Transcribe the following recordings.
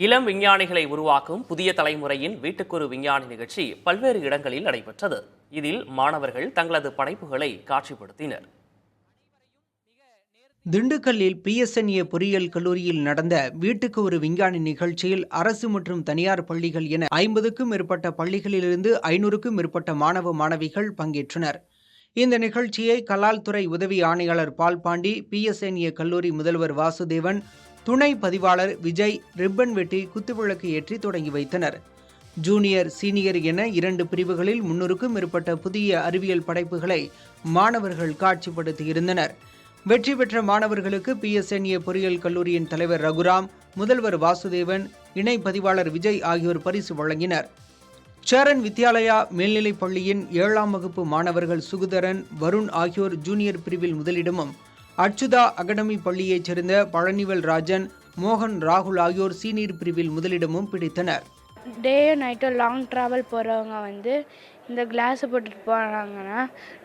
இளம் விஞ்ஞானிகளை உருவாக்கும் புதிய தலைமுறையின் வீட்டுக்கொரு விஞ்ஞானி நிகழ்ச்சி பல்வேறு இடங்களில் நடைபெற்றது. இதில் மாணவர்கள் தங்களது படைப்புகளை காட்சிப்படுத்தினர். திண்டுக்கல்லில் PSNA பொறியியல் கல்லூரியில் நடந்த வீட்டுக்கு ஒரு விஞ்ஞானி நிகழ்ச்சியில் அரசு மற்றும் தனியார் பள்ளிகள் என 50க்கும் மேற்பட்ட பள்ளிகளிலிருந்து 500க்கும் மேற்பட்ட மாணவ மாணவிகள் பங்கேற்றனர். இந்த நிகழ்ச்சியை கலால் துறை உதவி ஆணையாளர் பால்பாண்டி, PSNA கல்லூரி முதல்வர் வாசுதேவன், துணை பதிவாளர் விஜய் ரிப்பன் வெட்டி குத்துவிளக்கு ஏற்றி தொடங்கி வைத்தனர். ஜூனியர், சீனியர் என 2 பிரிவுகளில் 300க்கும் மேற்பட்ட புதிய அறிவியல் படைப்புகளை மாணவர்கள் காட்சிப்படுத்தியிருந்தனர். வெற்றி பெற்ற மாணவர்களுக்கு PSNA பொறியியல் கல்லூரியின் தலைவர் ரகுராம், முதல்வர் வாசுதேவன், இணை பதிவாளர் விஜய் ஆகியோர் பரிசு வழங்கினர். சேரன் வித்யாலயா மேல்நிலைப் பள்ளியின் 7ஆம் வகுப்பு மாணவர்கள் சுகுதரன், வருண் ஆகியோர் ஜூனியர் பிரிவில் முதலிடமும், அச்சுதா அகாடமி பள்ளியைச் சேர்ந்த பழனிவேல் ராஜன், மோகன், ராகுல் ஆகியோர் சீனியர் பிரிவில் முதலிடமும் பிடித்தனர். டேயும் நைட்டும் லாங் ட்ராவல் போகிறவங்க இந்த கிளாஸை போட்டுட்டு போனாங்கன்னா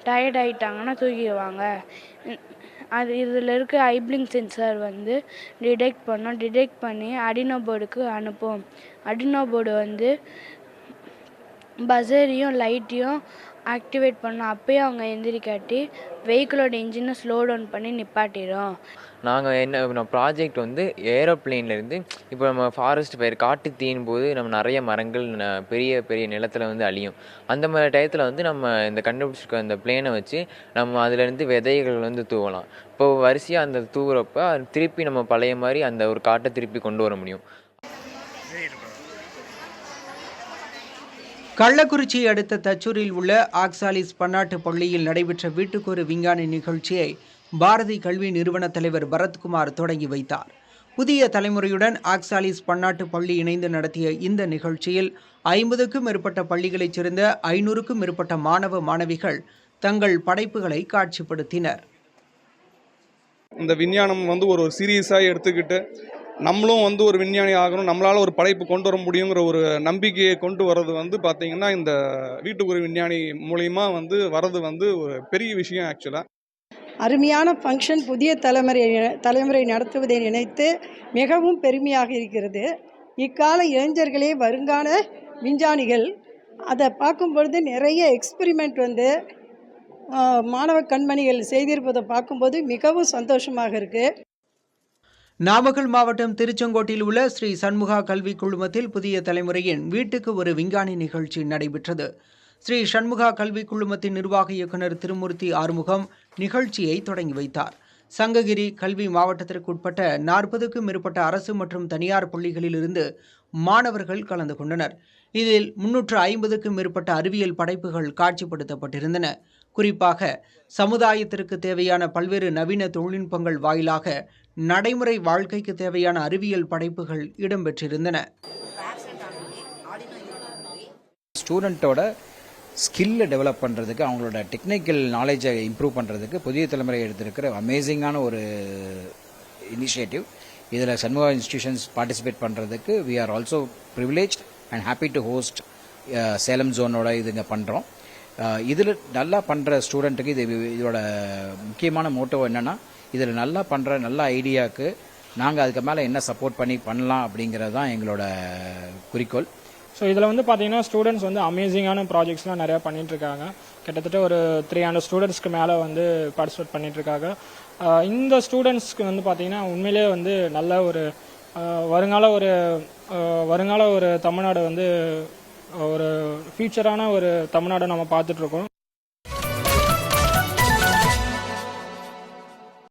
டயர்ட் ஆகிட்டாங்கன்னா தூக்கிடுவாங்க. இதில் இருக்க ஐப்ளிங் சென்சார் டிடெக்ட் பண்ணி அடினோ போர்டுக்கு அனுப்பும். அடினோ போர்டு பஸரையும் லைட்டையும் ஆக்டிவேட் பண்ணோம். அப்போயே அவங்க எந்திரிக்காட்டி வெஹிக்கிளோட இன்ஜினை ஸ்லோ டவுன் பண்ணி நிப்பாட்டிடும். நாங்கள் ப்ராஜெக்ட் ஏரோப்ளேன்லேருந்து இப்போ நம்ம ஃபாரஸ்ட் ஃபயர் காட்டு தீயின் போது நம்ம நிறைய மரங்கள் பெரிய பெரிய நிலத்தில் அழியும். அந்த மாதிரி டயத்தில் நம்ம இந்த கண்டுபிடிச்சிருக்க அந்த பிளேனை வச்சு நம்ம அதிலேருந்து விதைகள் தூவலாம். இப்போ வரிசையாக அந்த தூவுறப்ப திருப்பி நம்ம பழைய மாதிரி அந்த ஒரு காட்டை திருப்பி கொண்டு வர முடியும். கள்ளக்குறிச்சியை அடுத்த தச்சூரில் உள்ள ஆக்சாலிஸ் பன்னாட்டு பள்ளியில் நடைபெற்ற வீட்டுக்கொரு விஞ்ஞானி நிகழ்ச்சியை பாரதி கல்வி நிறுவன தலைவர் பரத்குமார் தொடங்கி வைத்தார். புதிய தலைமுறையுடன் ஆக்சாலிஸ் பன்னாட்டு பள்ளி இணைந்து நடத்திய இந்த நிகழ்ச்சியில் 50க்கும் மேற்பட்ட பள்ளிகளைச் சேர்ந்த 500க்கும் மேற்பட்ட மாணவ மாணவிகள் தங்கள் படைப்புகளை காட்சிப்படுத்தினர். இந்த விஞ்ஞானம் ஒரு சீரியஸாக எடுத்துக்கிட்டு நம்மளும் ஒரு விஞ்ஞானி ஆகணும், நம்மளால் ஒரு படைப்பு கொண்டு வர முடியுங்கிற ஒரு நம்பிக்கையை கொண்டு வர்றது பார்த்திங்கன்னா இந்த வீட்டுக்கு ஒரு விஞ்ஞானி மூலிமா வர்றது ஒரு பெரிய விஷயம். ஆக்சுவலாக அருமையான ஃபங்க்ஷன். புதிய தலைமுறை நடத்துவதை நினைத்து மிகவும் பெருமையாக இருக்கிறது. இக்கால இளைஞர்களே வருங்கால விஞ்ஞானிகள். அதை பார்க்கும் பொழுது நிறைய எக்ஸ்பெரிமெண்ட் மாணவ கண்மணிகள் செய்திருப்பதை பார்க்கும்போது மிகவும் சந்தோஷமாக இருக்குது. நாமக்கல் மாவட்டம் திருச்செங்கோட்டில் உள்ள ஸ்ரீ சண்முகா கல்வி குழுமத்தில் புதிய தலைமுறையின் வீட்டுக்கு ஒரு விஞ்ஞானி நிகழ்ச்சி நடைபெற்றது. ஸ்ரீ சண்முகா கல்வி குழுமத்தின் நிர்வாக இயக்குநர் திருமூர்த்தி ஆறுமுகம் நிகழ்ச்சியை தொடங்கி வைத்தார். சங்ககிரி கல்வி மாவட்டத்திற்குட்பட்ட 40க்கும் மேற்பட்ட அரசு மற்றும் தனியார் பள்ளிகளிலிருந்து மாணவர்கள் கலந்து கொண்டனர். இதில் 350க்கும் மேற்பட்ட அறிவியல் படைப்புகள் காட்சிப்படுத்தப்பட்டிருந்தன. குறிப்பாக சமுதாயத்திற்கு தேவையான பல்வேறு நவீன தொழில்நுட்பங்கள் வாயிலாக நடைமுறை வாழ்க்கைக்கு தேவையான அறிவியல் படைப்புகள் இடம்பெற்றிருந்தன. ஸ்டூடெண்ட்டோட ஸ்கில்லை டெவலப் பண்ணுறதுக்கு, அவங்களோட டெக்னிக்கல் நாலேஜை இம்ப்ரூவ் பண்ணுறதுக்கு புதிய தலைமுறை எடுத்திருக்கிற அமேசிங்கான ஒரு இனிஷியேட்டிவ். இதில் சண்முகா இன்ஸ்டிடியூஷன்ஸ் பார்ட்டிசிபேட் பண்ணுறதுக்கு we are also privileged and happy to host. Salem ஜோனோட இதுங்க பண்ணுறோம். இதில் நல்லா பண்ணுற ஸ்டூடெண்ட்டுக்கு இதோட முக்கியமான மோட்டோ என்னென்னா, இதில் நல்லா பண்ணுற நல்ல ஐடியாவுக்கு நாங்கள் அதுக்கு மேலே என்ன சப்போர்ட் பண்ணலாம் அப்படிங்கிறது தான் எங்களோட குறிக்கோள். ஸோ இதில் பார்த்தீங்கன்னா ஸ்டூடெண்ட்ஸ் அமேசிங்கான ப்ராஜெக்ட்ஸ்லாம் நிறையா பண்ணிகிட்ருக்காங்க. கிட்டத்தட்ட ஒரு 300 ஸ்டூடெண்ட்ஸ்க்கு மேலே பார்ட்டிசிபேட் பண்ணிகிட்ருக்காங்க. இந்த ஸ்டூடெண்ட்ஸ்க்கு பார்த்தீங்கன்னா உண்மையிலே நல்ல ஒரு வருங்கால ஒரு தமிழ்நாடு ஒரு ஃபியூச்சரான ஒரு தமிழ்நாடு நம்ம பார்த்துட்ருக்கோம்.